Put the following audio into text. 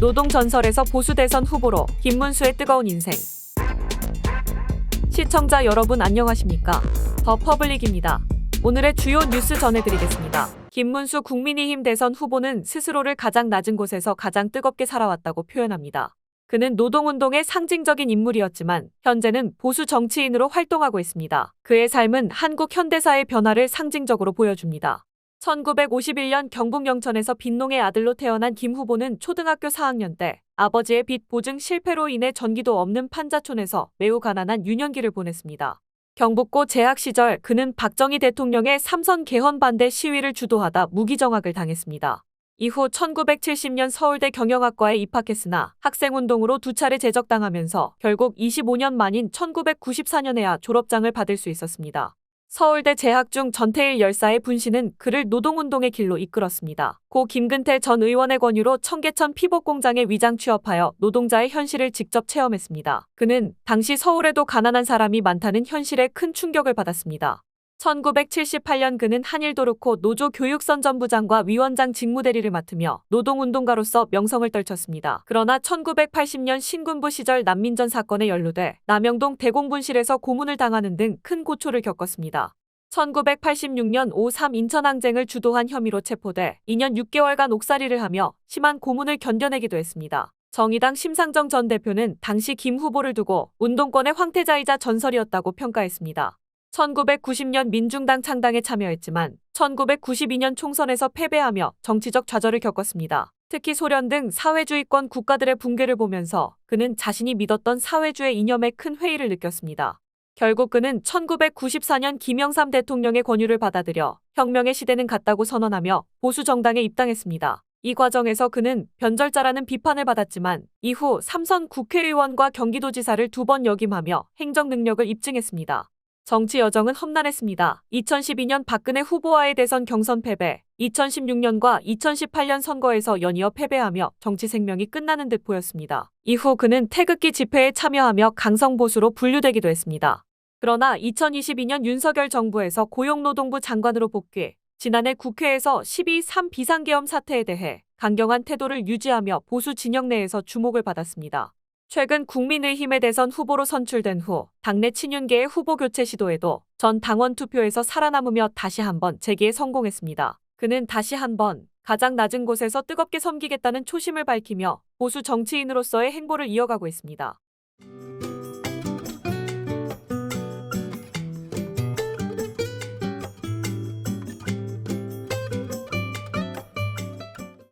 노동 전설에서 보수 대선 후보로 김문수의 뜨거운 인생. 시청자 여러분 안녕하십니까? 더 퍼블릭입니다. 오늘의 주요 뉴스 전해드리겠습니다. 김문수 국민의힘 대선 후보는 스스로를 가장 낮은 곳에서 가장 뜨겁게 살아왔다고 표현합니다. 그는 노동운동의 상징적인 인물이었지만 현재는 보수 정치인으로 활동하고 있습니다. 그의 삶은 한국 현대사의 변화를 상징적으로 보여줍니다. 1951년 경북 영천에서 빈농의 아들로 태어난 김 후보는 초등학교 4학년 때 아버지의 빚 보증 실패로 인해 전기도 없는 판자촌에서 매우 가난한 유년기를 보냈습니다. 경북고 재학 시절 그는 박정희 대통령의 삼선 개헌 반대 시위를 주도하다 무기정학을 당했습니다. 이후 1970년 서울대 경영학과에 입학했으나 학생운동으로 2차례 제적당하면서 결국 25년 만인 1994년에야 졸업장을 받을 수 있었습니다. 서울대 재학 중 전태일 열사의 분신은 그를 노동운동의 길로 이끌었습니다. 고 김근태 전 의원의 권유로 청계천 피복공장에 위장 취업하여 노동자의 현실을 직접 체험했습니다. 그는 당시 서울에도 가난한 사람이 많다는 현실에 큰 충격을 받았습니다. 1978년 그는 한일도르코 노조교육선전부장과 위원장 직무대리를 맡으며 노동운동가로서 명성을 떨쳤습니다. 그러나 1980년 신군부 시절 난민전 사건에 연루돼 남영동 대공분실에서 고문을 당하는 등 큰 고초를 겪었습니다. 1986년 5.3 인천항쟁을 주도한 혐의로 체포돼 2년 6개월간 옥살이를 하며 심한 고문을 견뎌내기도 했습니다. 정의당 심상정 전 대표는 당시 김 후보를 두고 운동권의 황태자이자 전설이었다고 평가했습니다. 1990년 민중당 창당에 참여했지만 1992년 총선에서 패배하며 정치적 좌절을 겪었습니다. 특히 소련 등 사회주의권 국가들의 붕괴를 보면서 그는 자신이 믿었던 사회주의 이념에 큰 회의를 느꼈습니다. 결국 그는 1994년 김영삼 대통령의 권유를 받아들여 혁명의 시대는 갔다고 선언하며 보수 정당에 입당했습니다. 이 과정에서 그는 변절자라는 비판을 받았지만 이후 삼선 국회의원과 경기도지사를 2번 역임하며 행정 능력을 입증했습니다. 정치 여정은 험난했습니다. 2012년 박근혜 후보와의 대선 경선 패배, 2016년과 2018년 선거에서 연이어 패배하며 정치 생명이 끝나는 듯 보였습니다. 이후 그는 태극기 집회에 참여하며 강성보수로 분류되기도 했습니다. 그러나 2022년 윤석열 정부에서 고용노동부 장관으로 복귀, 지난해 국회에서 12.3 비상계엄 사태에 대해 강경한 태도를 유지하며 보수 진영 내에서 주목을 받았습니다. 최근 국민의힘의 대선 후보로 선출된 후 당내 친윤계의 후보 교체 시도에도 전 당원 투표에서 살아남으며 다시 한번 재기에 성공했습니다. 그는 다시 한번 가장 낮은 곳에서 뜨겁게 섬기겠다는 초심을 밝히며 보수 정치인으로서의 행보를 이어가고 있습니다.